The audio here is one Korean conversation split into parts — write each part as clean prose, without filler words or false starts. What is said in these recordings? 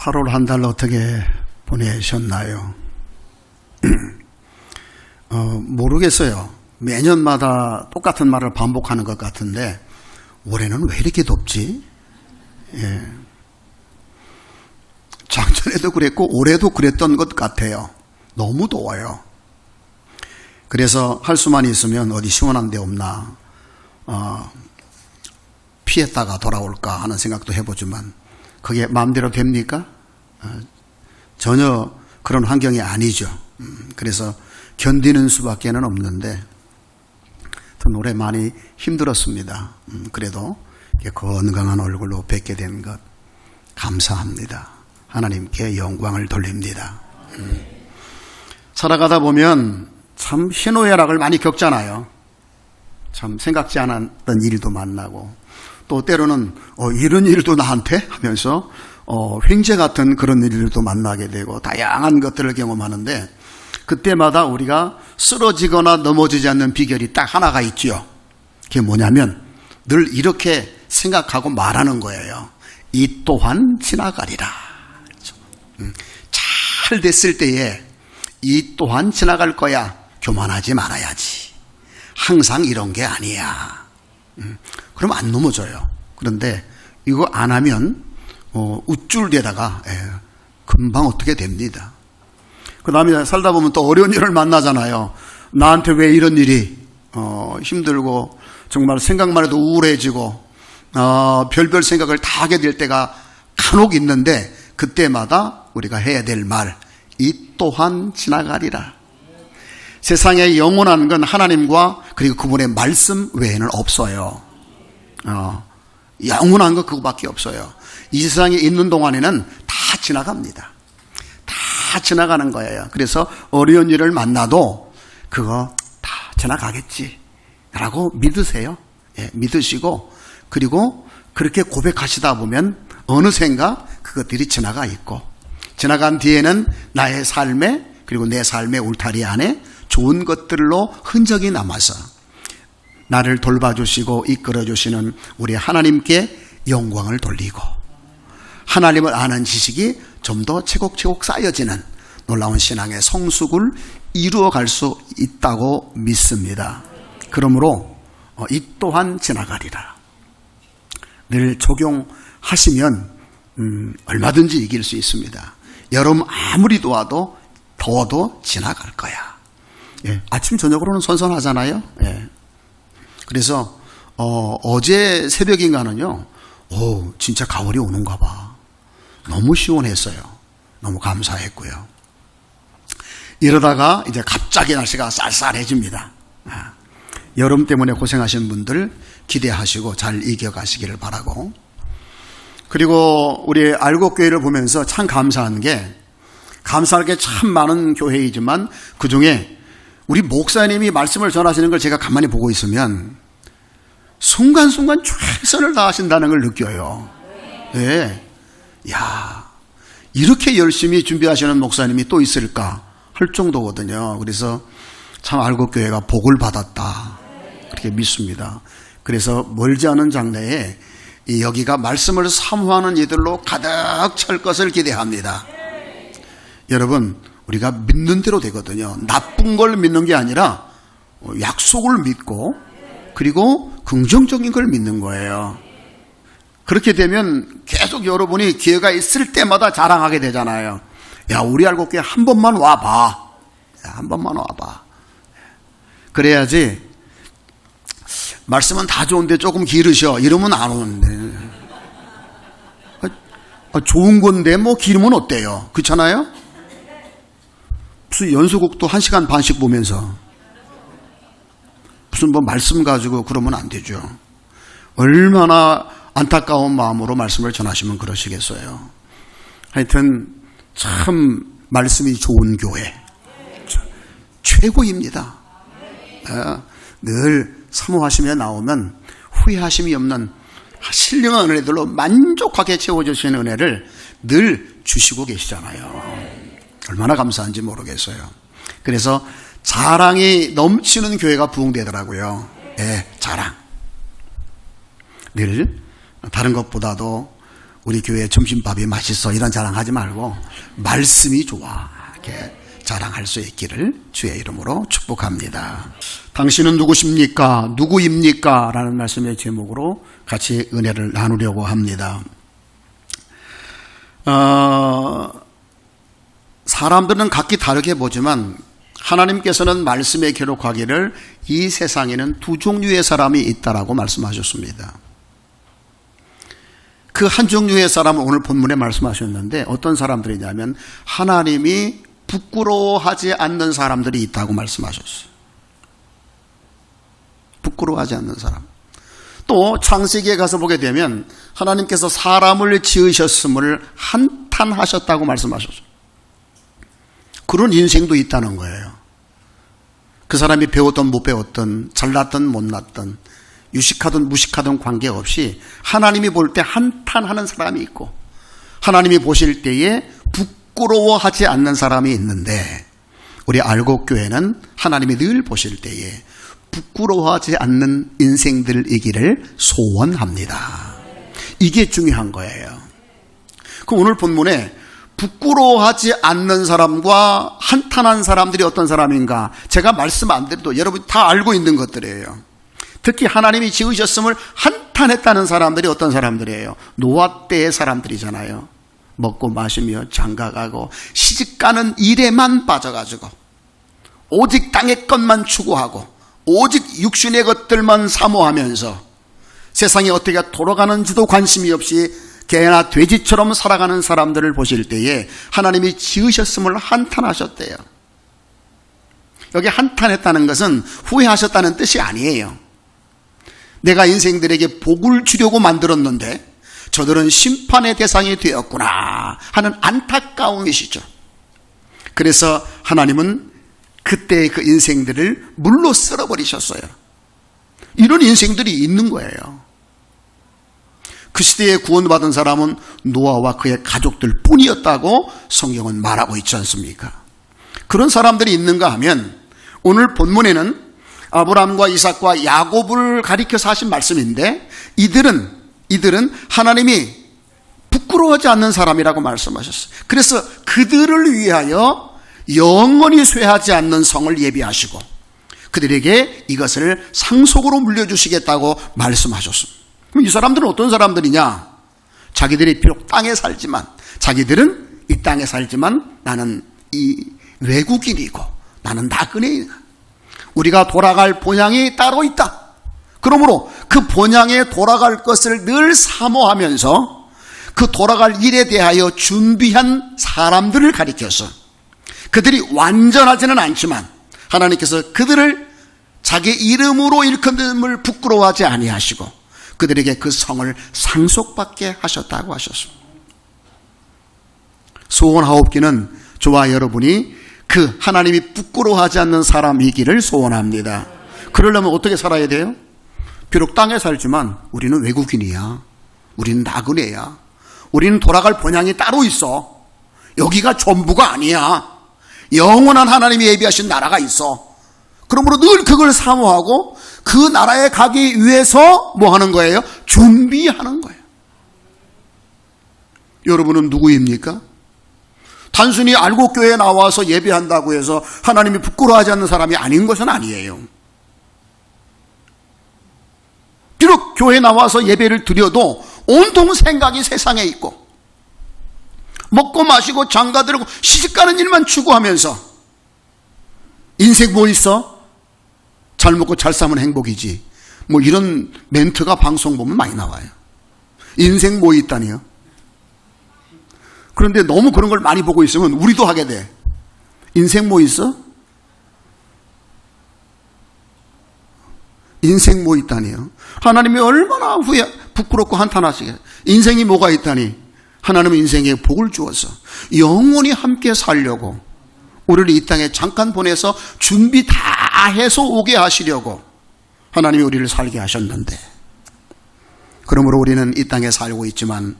8월 한 달 어떻게 보내셨나요? 모르겠어요. 매년마다 똑같은 말을 반복하는 것 같은데 올해는 왜 이렇게 덥지? 예. 작년에도 그랬고 올해도 그랬던 것 같아요. 너무 더워요. 그래서 할 수만 있으면 어디 시원한 데 없나 피했다가 돌아올까 하는 생각도 해보지만 그게 마음대로 됩니까? 전혀 그런 환경이 아니죠. 그래서 견디는 수밖에는 없는데 올해 많이 힘들었습니다. 그래도 건강한 얼굴로 뵙게 된 것 감사합니다. 하나님께 영광을 돌립니다. 살아가다 보면 참 희노애락을 많이 겪잖아요. 참 생각지 않았던 일도 만나고 또 때로는 이런 일도 나한테 하면서 횡재 같은 그런 일들도 만나게 되고 다양한 것들을 경험하는데 그때마다 우리가 쓰러지거나 넘어지지 않는 비결이 딱 하나가 있죠. 그게 뭐냐면 늘 이렇게 생각하고 말하는 거예요. 이 또한 지나가리라. 잘 됐을 때에 이 또한 지나갈 거야. 교만하지 말아야지. 항상 이런 게 아니야. 그럼 안 넘어져요. 그런데 이거 안 하면 우쭐대다가 금방 어떻게 됩니다. 그 다음에 살다 보면 또 어려운 일을 만나잖아요. 나한테 왜 이런 일이 힘들고 정말 생각만 해도 우울해지고 별별 생각을 다 하게 될 때가 간혹 있는데 그때마다 우리가 해야 될 말, 이 또한 지나가리라. 세상에 영원한 건 하나님과 그리고 그분의 말씀 외에는 없어요. 영원한 거 그거밖에 없어요. 이 세상에 있는 동안에는 다 지나갑니다. 다 지나가는 거예요. 그래서 어려운 일을 만나도 그거 다 지나가겠지 라고 믿으세요. 예, 믿으시고 그리고 그렇게 고백하시다 보면 어느샌가 그것들이 지나가 있고 지나간 뒤에는 나의 삶에 그리고 내 삶의 울타리 안에 좋은 것들로 흔적이 남아서 나를 돌봐주시고 이끌어주시는 우리 하나님께 영광을 돌리고 하나님을 아는 지식이 좀 더 채곡채곡 쌓여지는 놀라운 신앙의 성숙을 이루어갈 수 있다고 믿습니다. 그러므로 이 또한 지나가리라. 늘 적용하시면 얼마든지 이길 수 있습니다. 여름 아무리 더워도 지나갈 거야. 예, 아침 저녁으로는 선선하잖아요. 예. 그래서 어제 새벽인가는요. 진짜 가을이 오는가 봐. 너무 시원했어요. 너무 감사했고요. 이러다가 이제 갑자기 날씨가 쌀쌀해집니다. 여름 때문에 고생하신 분들 기대하시고 잘 이겨가시기를 바라고. 그리고 우리 알곡교회를 보면서 참 감사한 게 감사하게 참 많은 교회이지만 그중에 우리 목사님이 말씀을 전하시는 걸 제가 가만히 보고 있으면 순간순간 최선을 다하신다는 걸 느껴요. 네. 야, 이렇게 열심히 준비하시는 목사님이 또 있을까 할 정도거든요. 그래서 참 알곡교회가 복을 받았다 그렇게 믿습니다. 그래서 멀지 않은 장래에 여기가 말씀을 사모하는 이들로 가득 찰 것을 기대합니다. 여러분 우리가 믿는 대로 되거든요. 나쁜 걸 믿는 게 아니라 약속을 믿고 그리고 긍정적인 걸 믿는 거예요. 그렇게 되면 계속 여러분이 기회가 있을 때마다 자랑하게 되잖아요. 야, 우리 알곡교회 한 번만 와봐. 한 번만 와봐. 그래야지 말씀은 다 좋은데 조금 길으셔 이러면 안 오는데 좋은 건데 뭐 길으면 어때요? 그렇잖아요? 무슨 연수곡도 1시간 반씩 보면서 무슨 뭐 말씀 가지고 그러면 안 되죠. 얼마나 안타까운 마음으로 말씀을 전하시면 그러시겠어요. 하여튼 참 말씀이 좋은 교회 최고입니다. 늘 사모하시며 나오면 후회하심이 없는 신령한 은혜들로 만족하게 채워주시는 은혜를 늘 주시고 계시잖아요. 얼마나 감사한지 모르겠어요. 그래서 자랑이 넘치는 교회가 부흥되더라고요. 예, 자랑. 늘 다른 것보다도 우리 교회 점심밥이 맛있어 이런 자랑하지 말고 말씀이 좋아 이렇게 자랑할 수 있기를 주의 이름으로 축복합니다. 당신은 누구십니까? 누구입니까? 라는 말씀의 제목으로 같이 은혜를 나누려고 합니다. 사람들은 각기 다르게 보지만 하나님께서는 말씀에 기록하기를 이 세상에는 두 종류의 사람이 있다라고 말씀하셨습니다. 그 한 종류의 사람은 오늘 본문에 말씀하셨는데 어떤 사람들이냐면 하나님이 부끄러워하지 않는 사람들이 있다고 말씀하셨어요. 부끄러워하지 않는 사람. 또 창세기에 가서 보게 되면 하나님께서 사람을 지으셨음을 한탄하셨다고 말씀하셨어요. 그런 인생도 있다는 거예요. 그 사람이 배웠든 못 배웠든 잘났든 못났든 유식하든 무식하든 관계없이 하나님이 볼 때 한탄하는 사람이 있고 하나님이 보실 때에 부끄러워하지 않는 사람이 있는데 우리 알곡교회는 하나님이 늘 보실 때에 부끄러워하지 않는 인생들이기를 소원합니다. 이게 중요한 거예요. 그럼 오늘 본문에 부끄러워하지 않는 사람과 한탄한 사람들이 어떤 사람인가? 제가 말씀 안 드려도 여러분이 다 알고 있는 것들이에요. 특히 하나님이 지으셨음을 한탄했다는 사람들이 어떤 사람들이에요? 노아 때의 사람들이잖아요. 먹고 마시며 장가가고 시집가는 일에만 빠져가지고 오직 땅의 것만 추구하고 오직 육신의 것들만 사모하면서 세상이 어떻게 돌아가는지도 관심이 없이 개나 돼지처럼 살아가는 사람들을 보실 때에 하나님이 지으셨음을 한탄하셨대요. 여기 한탄했다는 것은 후회하셨다는 뜻이 아니에요. 내가 인생들에게 복을 주려고 만들었는데 저들은 심판의 대상이 되었구나 하는 안타까움이시죠. 그래서 하나님은 그때의 그 인생들을 물로 쓸어버리셨어요. 이런 인생들이 있는 거예요. 그 시대에 구원받은 사람은 노아와 그의 가족들 뿐이었다고 성경은 말하고 있지 않습니까? 그런 사람들이 있는가 하면 오늘 본문에는 아브라함과 이삭과 야곱을 가리켜서 하신 말씀인데 이들은 하나님이 부끄러워하지 않는 사람이라고 말씀하셨어요. 그래서 그들을 위하여 영원히 쇠하지 않는 성을 예비하시고 그들에게 이것을 상속으로 물려주시겠다고 말씀하셨습니다. 그럼 이 사람들은 어떤 사람들이냐? 자기들이 비록 땅에 살지만 자기들은 이 땅에 살지만 나는 이 외국인이고 나는 나그네이다. 우리가 돌아갈 본향이 따로 있다. 그러므로 그 본향에 돌아갈 것을 늘 사모하면서 그 돌아갈 일에 대하여 준비한 사람들을 가리켜서 그들이 완전하지는 않지만 하나님께서 그들을 자기 이름으로 일컫음을 부끄러워하지 아니하시고 그들에게 그 성을 상속받게 하셨다고 하셨습니다. 소원하옵기는 저와 여러분이 그 하나님이 부끄러워하지 않는 사람이기를 소원합니다. 그러려면 어떻게 살아야 돼요? 비록 땅에 살지만 우리는 외국인이야. 우리는 나그네야. 우리는 돌아갈 본향이 따로 있어. 여기가 전부가 아니야. 영원한 하나님이 예비하신 나라가 있어. 그러므로 늘 그걸 사모하고 그 나라에 가기 위해서 뭐 하는 거예요? 준비하는 거예요. 여러분은 누구입니까? 단순히 알곡교회에 나와서 예배한다고 해서 하나님이 부끄러워하지 않는 사람이 아닌 것은 아니에요. 비록 교회에 나와서 예배를 드려도 온통 생각이 세상에 있고 먹고 마시고 장가들고 시집가는 일만 추구하면서 인생 뭐 있어? 잘 먹고 잘 사면 행복이지. 뭐 이런 멘트가 방송 보면 많이 나와요. 인생 뭐 있다니요? 그런데 너무 그런 걸 많이 보고 있으면 우리도 하게 돼. 인생 뭐 있어? 인생 뭐 있다니요? 하나님이 얼마나 부끄럽고 한탄하시게. 인생이 뭐가 있다니? 하나님은 인생에 복을 주어서 영원히 함께 살려고 우리를 이 땅에 잠깐 보내서 준비 다 해서 오게 하시려고 하나님이 우리를 살게 하셨는데, 그러므로 우리는 이 땅에 살고 있지만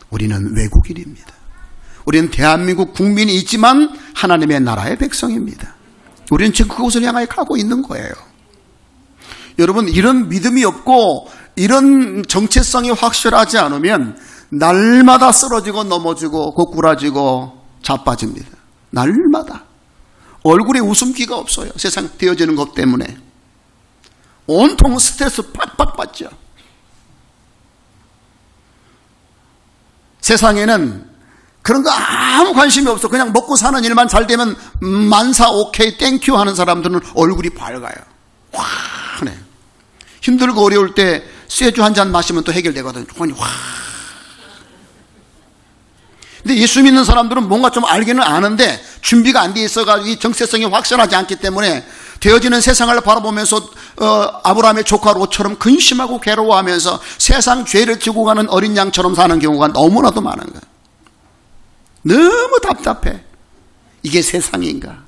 우리는 외국인입니다. 우리는 대한민국 국민이 있지만 하나님의 나라의 백성입니다. 우리는 지금 그곳을 향하여 가고 있는 거예요. 여러분, 이런 믿음이 없고 이런 정체성이 확실하지 않으면 날마다 쓰러지고 넘어지고 고꾸라지고 자빠집니다. 날마다. 얼굴에 웃음기가 없어요. 세상 되어지는 것 때문에. 온통 스트레스 팍팍 받죠. 세상에는 그런 거 아무 관심이 없어. 그냥 먹고 사는 일만 잘 되면 만사 오케이 땡큐 하는 사람들은 얼굴이 밝아요. 환해. 힘들고 어려울 때 쇠주 한 잔 마시면 또 해결되거든요. 근데 예수 믿는 사람들은 뭔가 좀 알기는 아는데 준비가 안 돼 있어가지고 이 정체성이 확실하지 않기 때문에 되어지는 세상을 바라보면서 아브라함의 조카 롯처럼 근심하고 괴로워하면서 세상 죄를 지고 가는 어린 양처럼 사는 경우가 너무나도 많은 거예요. 너무 답답해. 이게 세상인가?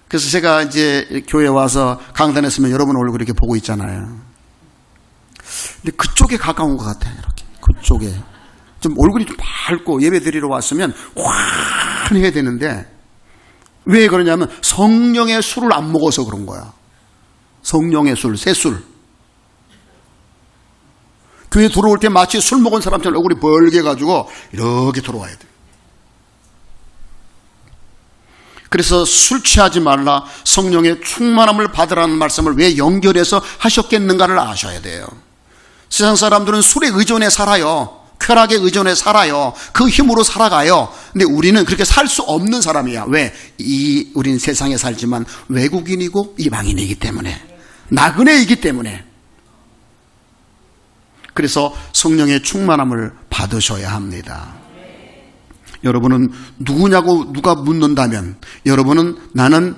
그래서 제가 이제 교회 와서 강단했으면 여러분 얼굴 이렇게 보고 있잖아요. 근데 그쪽에 가까운 것 같아요. 이렇게 그쪽에 좀 얼굴이 좀 밝고 예배 드리러 왔으면 환해야 되는데 왜 그러냐면 성령의 술을 안 먹어서 그런 거야. 성령의 술, 새술. 교회 들어올 때 마치 술 먹은 사람처럼 얼굴이 벌게 가지고 이렇게 들어와야 돼. 그래서 술 취하지 말라, 성령의 충만함을 받으라는 말씀을 왜 연결해서 하셨겠는가를 아셔야 돼요. 세상 사람들은 술에 의존해 살아요. 쾌락에 의존해 살아요. 그 힘으로 살아가요. 근데 우리는 그렇게 살 수 없는 사람이야. 왜? 우린 세상에 살지만 외국인이고 이방인이기 때문에, 나그네이기 때문에. 그래서 성령의 충만함을 받으셔야 합니다. 여러분은 누구냐고 누가 묻는다면 여러분은 나는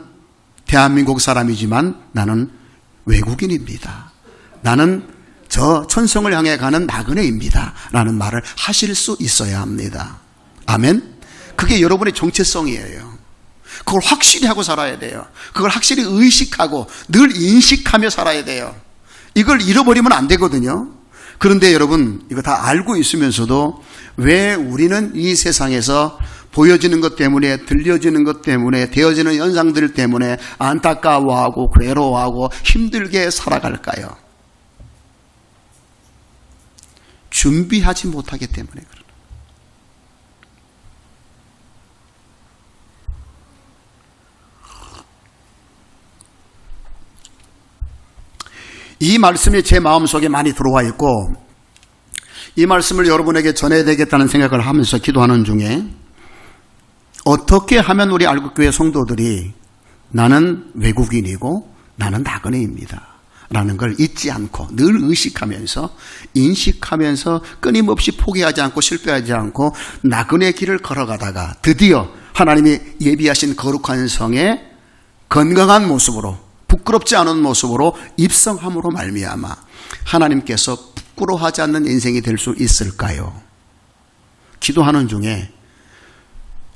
대한민국 사람이지만 나는 외국인입니다. 나는 저 천성을 향해 가는 나그네입니다 라는 말을 하실 수 있어야 합니다. 아멘. 그게 여러분의 정체성이에요. 그걸 확실히 하고 살아야 돼요. 그걸 확실히 의식하고 늘 인식하며 살아야 돼요. 이걸 잃어버리면 안 되거든요. 그런데 여러분 이거 다 알고 있으면서도 왜 우리는 이 세상에서 보여지는 것 때문에, 들려지는 것 때문에, 되어지는 현상들 때문에 안타까워하고 괴로워하고 힘들게 살아갈까요? 준비하지 못하기 때문에 그래요. 이 말씀이 제 마음속에 많이 들어와 있고 이 말씀을 여러분에게 전해야 되겠다는 생각을 하면서 기도하는 중에 어떻게 하면 우리 알곡교회 성도들이 나는 외국인이고 나는 나그네입니다 라는 걸 잊지 않고 늘 의식하면서 인식하면서 끊임없이 포기하지 않고 실패하지 않고 나그네 길을 걸어가다가 드디어 하나님이 예비하신 거룩한 성에 건강한 모습으로 부끄럽지 않은 모습으로 입성함으로 말미암아 하나님께서 부끄러워하지 않는 인생이 될 수 있을까요? 기도하는 중에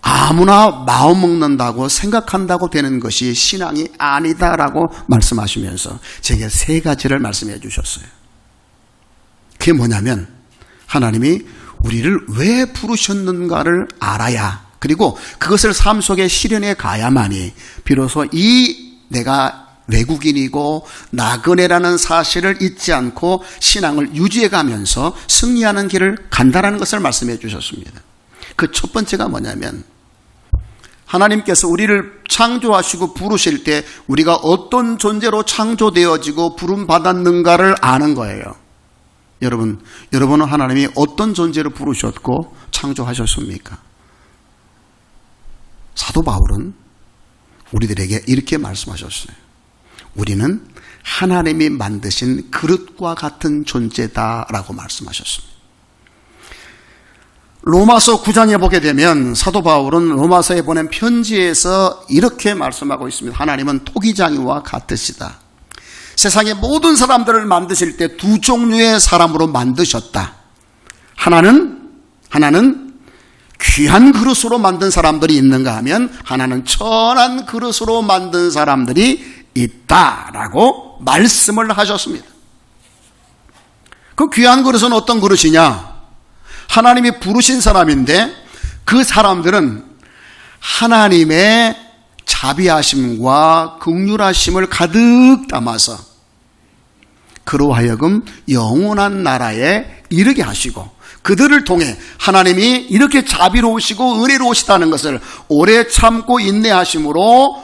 아무나 마음 먹는다고 생각한다고 되는 것이 신앙이 아니다라고 말씀하시면서 제게 3가지를 말씀해 주셨어요. 그게 뭐냐면 하나님이 우리를 왜 부르셨는가를 알아야, 그리고 그것을 삶 속에 실현해 가야만이 비로소 이 내가 외국인이고 나그네라는 사실을 잊지 않고 신앙을 유지해 가면서 승리하는 길을 간다라는 것을 말씀해 주셨습니다. 그 첫 번째가 뭐냐면 하나님께서 우리를 창조하시고 부르실 때 우리가 어떤 존재로 창조되어지고 부름받았는가를 아는 거예요. 여러분은 하나님이 어떤 존재로 부르셨고 창조하셨습니까? 사도 바울은 우리들에게 이렇게 말씀하셨어요. 우리는 하나님이 만드신 그릇과 같은 존재다라고 말씀하셨습니다. 로마서 9장에 보게 되면 사도 바울은 로마서에 보낸 편지에서 이렇게 말씀하고 있습니다. 하나님은 토기장이와 같으시다. 세상의 모든 사람들을 만드실 때 2 종류의 사람으로 만드셨다. 하나는 귀한 그릇으로 만든 사람들이 있는가 하면 하나는 천한 그릇으로 만든 사람들이 있다라고 말씀을 하셨습니다. 그 귀한 그릇은 어떤 그릇이냐? 하나님이 부르신 사람인데 그 사람들은 하나님의 자비하심과 긍휼하심을 가득 담아서 그로 하여금 영원한 나라에 이르게 하시고 그들을 통해 하나님이 이렇게 자비로우시고 은혜로우시다는 것을 오래 참고 인내하심으로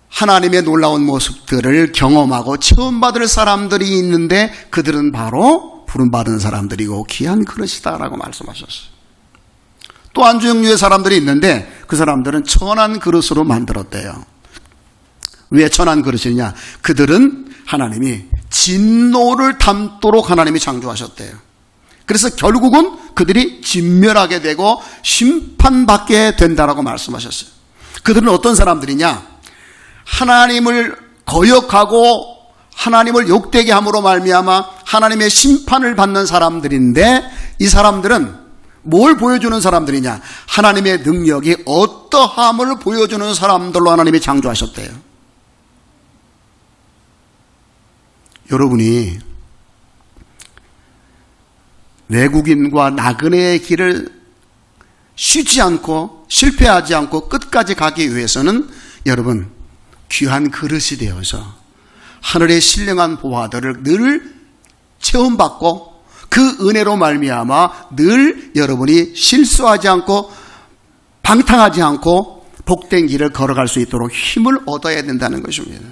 하나님의 놀라운 모습들을 경험하고 체험받을 사람들이 있는데 그들은 바로 부름받은 사람들이고 귀한 그릇이다라고 말씀하셨어요. 또 한 종류의 사람들이 있는데 그 사람들은 천한 그릇으로 만들었대요. 왜 천한 그릇이냐? 그들은 하나님이 진노를 담도록 하나님이 창조하셨대요. 그래서 결국은 그들이 진멸하게 되고 심판받게 된다라고 말씀하셨어요. 그들은 어떤 사람들이냐? 하나님을 거역하고 하나님을 욕되게 함으로 말미암아 하나님의 심판을 받는 사람들인데 이 사람들은 뭘 보여주는 사람들이냐? 하나님의 능력이 어떠함을 보여주는 사람들로 하나님이 창조하셨대요. 여러분이 외국인과 나그네의 길을 쉬지 않고 실패하지 않고 끝까지 가기 위해서는 여러분 귀한 그릇이 되어서 하늘의 신령한 보화들을 늘 체험받고 그 은혜로 말미암아 늘 여러분이 실수하지 않고 방탕하지 않고 복된 길을 걸어갈 수 있도록 힘을 얻어야 된다는 것입니다.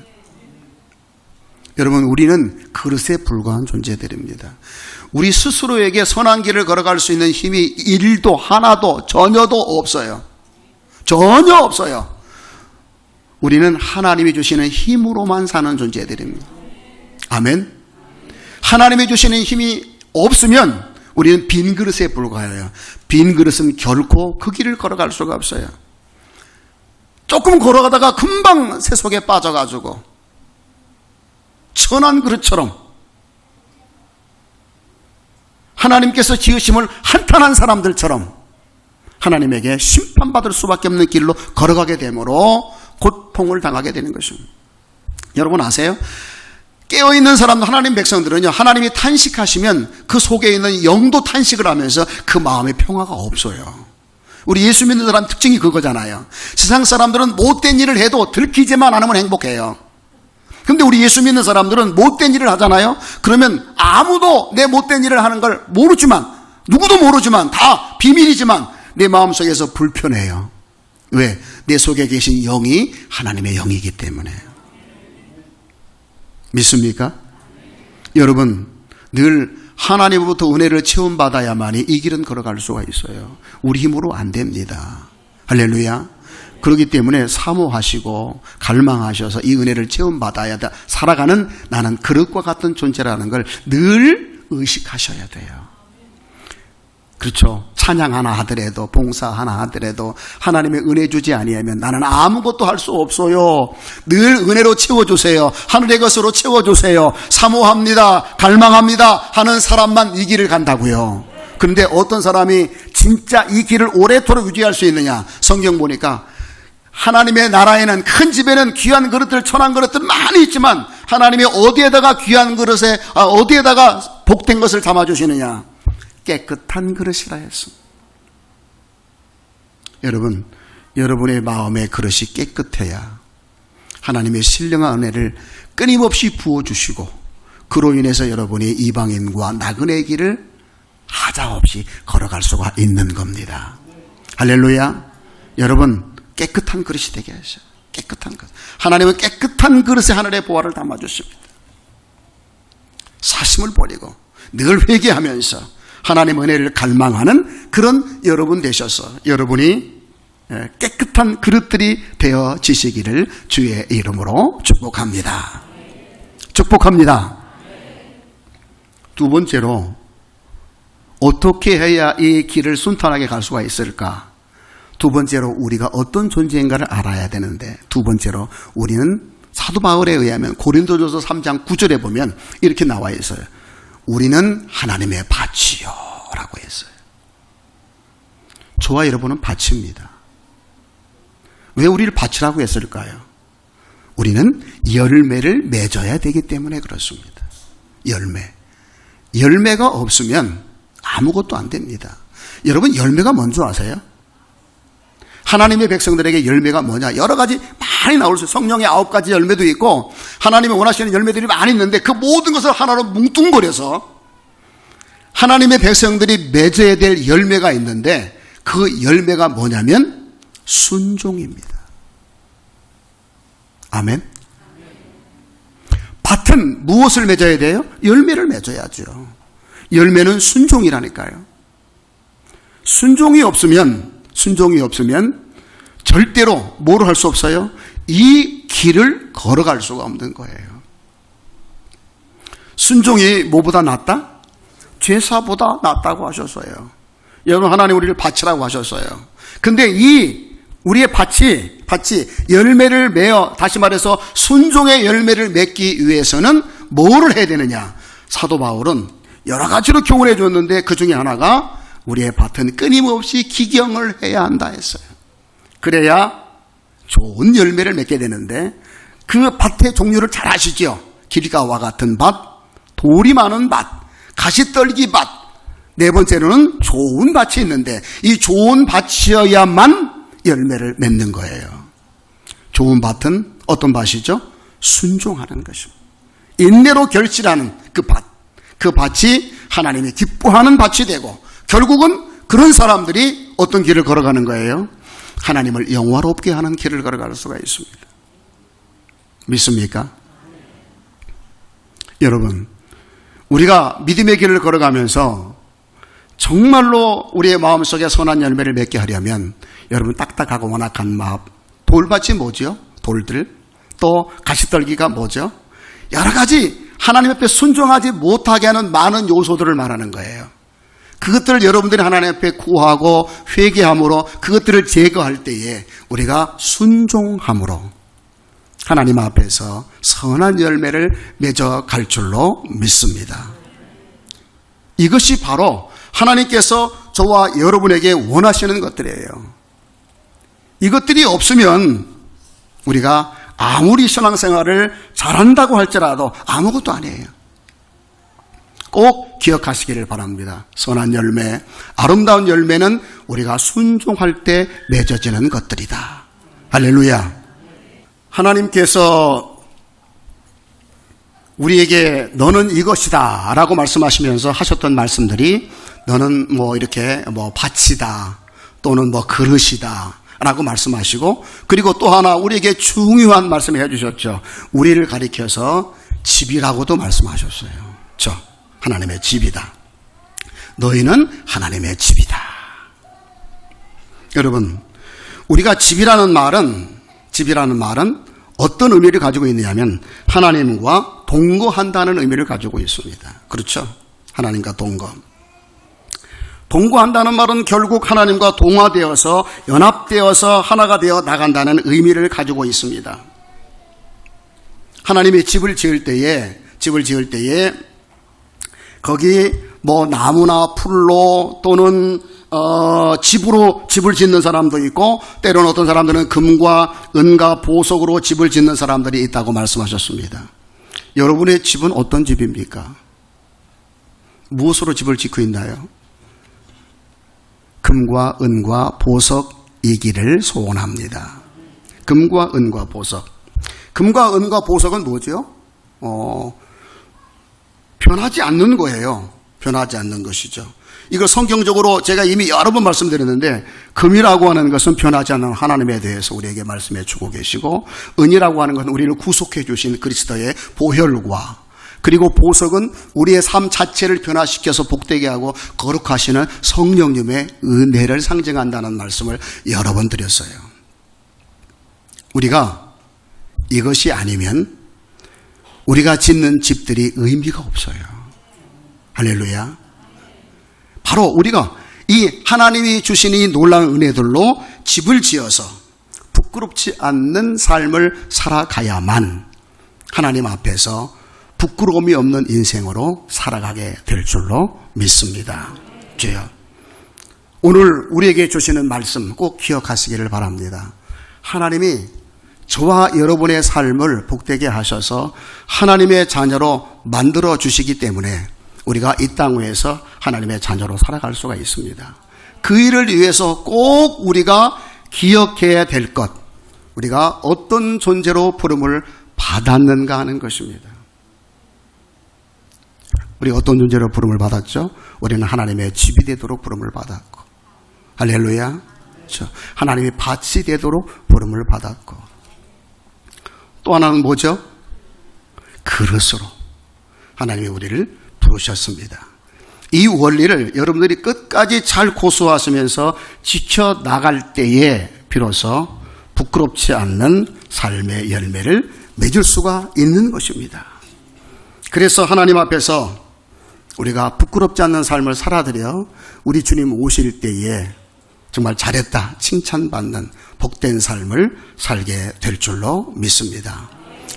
여러분, 우리는 그릇에 불과한 존재들입니다. 우리 스스로에게 선한 길을 걸어갈 수 있는 힘이 1도 하나도 전혀도 없어요. 전혀 없어요. 우리는 하나님이 주시는 힘으로만 사는 존재들입니다. 아멘. 하나님이 주시는 힘이 없으면 우리는 빈 그릇에 불과해요. 빈 그릇은 결코 그 길을 걸어갈 수가 없어요. 조금 걸어가다가 금방 새 속에 빠져가지고 천한 그릇처럼 하나님께서 지으심을 한탄한 사람들처럼 하나님에게 심판받을 수밖에 없는 길로 걸어가게 되므로 고통을 당하게 되는 것입니다. 여러분 아세요? 깨어있는 사람들, 하나님 백성들은요, 하나님이 탄식하시면 그 속에 있는 영도 탄식을 하면서 그 마음에 평화가 없어요. 우리 예수 믿는 사람 특징이 그거잖아요. 세상 사람들은 못된 일을 해도 들키지만 않으면 행복해요. 근데 우리 예수 믿는 사람들은 못된 일을 하잖아요. 그러면 아무도 내 못된 일을 하는 걸 모르지만, 누구도 모르지만 다 비밀이지만 내 마음속에서 불편해요. 왜? 내 속에 계신 영이 하나님의 영이기 때문에. 믿습니까? 여러분, 늘 하나님으로부터 은혜를 체험받아야만이 이 길은 걸어갈 수가 있어요. 우리 힘으로 안 됩니다. 할렐루야. 그렇기 때문에 사모하시고 갈망하셔서 이 은혜를 체험받아야 살아가는 나는 그릇과 같은 존재라는 걸 늘 의식하셔야 돼요. 그렇죠. 찬양 하나 하더라도, 봉사 하나 하더라도 하나님의 은혜 주지 아니하면 나는 아무것도 할 수 없어요. 늘 은혜로 채워주세요. 하늘의 것으로 채워주세요. 사모합니다, 갈망합니다 하는 사람만 이 길을 간다고요. 그런데 어떤 사람이 진짜 이 길을 오래도록 유지할 수 있느냐? 성경 보니까 하나님의 나라에는, 큰 집에는 귀한 그릇들, 천한 그릇들 많이 있지만 하나님이 어디에다가 귀한 그릇에, 어디에다가 복된 것을 담아주시느냐? 깨끗한 그릇이라 했습니다. 여러분, 여러분의 마음의 그릇이 깨끗해야 하나님의 신령한 은혜를 끊임없이 부어주시고 그로 인해서 여러분이 이방인과 나그네의 길을 하자없이 걸어갈 수가 있는 겁니다. 할렐루야. 여러분, 깨끗한 그릇이 되게 하셔요. 깨끗한 그릇. 하나님은 깨끗한 그릇에 하늘의 보화를 담아주십니다. 사심을 버리고 늘 회개하면서 하나님의 은혜를 갈망하는 그런 여러분 되셔서 여러분이 깨끗한 그릇들이 되어지시기를 주의 이름으로 축복합니다. 축복합니다. 두 번째로, 어떻게 해야 이 길을 순탄하게 갈 수가 있을까? 두 번째로, 우리가 어떤 존재인가를 알아야 되는데, 두 번째로 우리는 사도 바울에 의하면 고린도전서 3장 9절에 보면 이렇게 나와 있어요. 우리는 하나님의 밭이요 라고 했어요. 저와 여러분은 밭입니다. 왜 우리를 밭이라고 했을까요? 우리는 열매를 맺어야 되기 때문에 그렇습니다. 열매가 없으면 아무것도 안 됩니다. 여러분, 열매가 뭔 줄 아세요? 하나님의 백성들에게 열매가 뭐냐? 여러 가지 많이 나올 수 있어요. 성령의 9가지 열매도 있고 하나님이 원하시는 열매들이 많이 있는데 그 모든 것을 하나로 뭉뚱거려서 하나님의 백성들이 맺어야 될 열매가 있는데 그 열매가 뭐냐면 순종입니다. 아멘. 밭은 무엇을 맺어야 돼요? 열매를 맺어야죠. 열매는 순종이라니까요. 순종이 없으면 절대로 뭐를 할 수 없어요? 이 길을 걸어갈 수가 없는 거예요. 순종이 뭐보다 낫다? 제사보다 낫다고 하셨어요. 여러분, 하나님 우리를 밭이라고 하셨어요. 근데 이 우리의 밭이 열매를 맺어, 다시 말해서 순종의 열매를 맺기 위해서는 뭐를 해야 되느냐? 사도 바울은 여러 가지로 교훈해 줬는데 그 중에 하나가 우리의 밭은 끊임없이 기경을 해야 한다 했어요. 그래야 좋은 열매를 맺게 되는데 그 밭의 종류를 잘 아시죠? 길가와 같은 밭, 돌이 많은 밭, 가시떨기 밭, 네 번째로는 좋은 밭이 있는데 이 좋은 밭이어야만 열매를 맺는 거예요. 좋은 밭은 어떤 밭이죠? 순종하는 것입니다. 인내로 결실하는 그 밭, 그 밭이 하나님이 기뻐하는 밭이 되고 결국은 그런 사람들이 어떤 길을 걸어가는 거예요? 하나님을 영화롭게 하는 길을 걸어갈 수가 있습니다. 믿습니까? 여러분, 우리가 믿음의 길을 걸어가면서 정말로 우리의 마음속에 선한 열매를 맺게 하려면 여러분, 딱딱하고 완악한 마음, 돌밭이 뭐죠? 돌들, 또 가시떨기가 뭐죠? 여러 가지 하나님 앞에 순종하지 못하게 하는 많은 요소들을 말하는 거예요. 그것들을 여러분들이 하나님 앞에 구하고 회개함으로 그것들을 제거할 때에 우리가 순종함으로 하나님 앞에서 선한 열매를 맺어갈 줄로 믿습니다. 이것이 바로 하나님께서 저와 여러분에게 원하시는 것들이에요. 이것들이 없으면 우리가 아무리 신앙생활을 잘한다고 할지라도 아무것도 아니에요. 꼭 기억하시기를 바랍니다. 선한 열매, 아름다운 열매는 우리가 순종할 때 맺어지는 것들이다. 할렐루야. 하나님께서 우리에게 너는 이것이다 라고 말씀하시면서 하셨던 말씀들이 너는 이렇게 밭이다 또는 그릇이다 라고 말씀하시고, 그리고 또 하나 우리에게 중요한 말씀을 해주셨죠. 우리를 가리켜서 집이라고도 말씀하셨어요. 하나님의 집이다. 너희는 하나님의 집이다. 여러분, 우리가 집이라는 말은 어떤 의미를 가지고 있느냐면 하나님과 동거한다는 의미를 가지고 있습니다. 그렇죠? 하나님과 동거한다는 말은 결국 하나님과 동화되어서 연합되어서 하나가 되어 나간다는 의미를 가지고 있습니다. 하나님이 집을 지을 때에 거기 나무나 풀로 또는 집으로 집을 짓는 사람도 있고 때로는 어떤 사람들은 금과 은과 보석으로 집을 짓는 사람들이 있다고 말씀하셨습니다. 여러분의 집은 어떤 집입니까? 무엇으로 집을 짓고 있나요? 금과 은과 보석이기를 소원합니다. 금과 은과 보석. 금과 은과 보석은 뭐죠? 변하지 않는 거예요. 변하지 않는 것이죠. 이걸 성경적으로 제가 이미 여러 번 말씀드렸는데 금이라고 하는 것은 변하지 않는 하나님에 대해서 우리에게 말씀해 주고 계시고, 은이라고 하는 것은 우리를 구속해 주신 그리스도의 보혈과, 그리고 보석은 우리의 삶 자체를 변화시켜서 복되게 하고 거룩하시는 성령님의 은혜를 상징한다는 말씀을 여러 번 드렸어요. 우리가 이것이 아니면 우리가 짓는 집들이 의미가 없어요. 할렐루야. 바로 우리가 이 하나님이 주신 이 놀라운 은혜들로 집을 지어서 부끄럽지 않는 삶을 살아가야만 하나님 앞에서 부끄러움이 없는 인생으로 살아가게 될 줄로 믿습니다. 주여, 오늘 우리에게 주시는 말씀 꼭 기억하시기를 바랍니다. 하나님이 저와 여러분의 삶을 복되게 하셔서 하나님의 자녀로 만들어 주시기 때문에 우리가 이 땅 위에서 하나님의 자녀로 살아갈 수가 있습니다. 그 일을 위해서 꼭 우리가 기억해야 될 것, 우리가 어떤 존재로 부름을 받았는가 하는 것입니다. 우리가 어떤 존재로 부름을 받았죠? 우리는 하나님의 집이 되도록 부름을 받았고, 할렐루야. 그렇죠? 하나님의 밭이 되도록 부름을 받았고, 또 하나는 뭐죠? 그릇으로 하나님이 우리를 부르셨습니다. 이 원리를 여러분들이 끝까지 잘 고수하시면서 지켜나갈 때에 비로소 부끄럽지 않는 삶의 열매를 맺을 수가 있는 것입니다. 그래서 하나님 앞에서 우리가 부끄럽지 않는 삶을 살아드려 우리 주님 오실 때에 정말 잘했다 칭찬받는 복된 삶을 살게 될 줄로 믿습니다.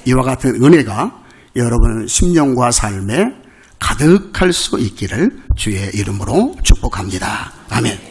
이와 같은 은혜가 여러분 심령과 삶에 가득할 수 있기를 주의 이름으로 축복합니다. 아멘.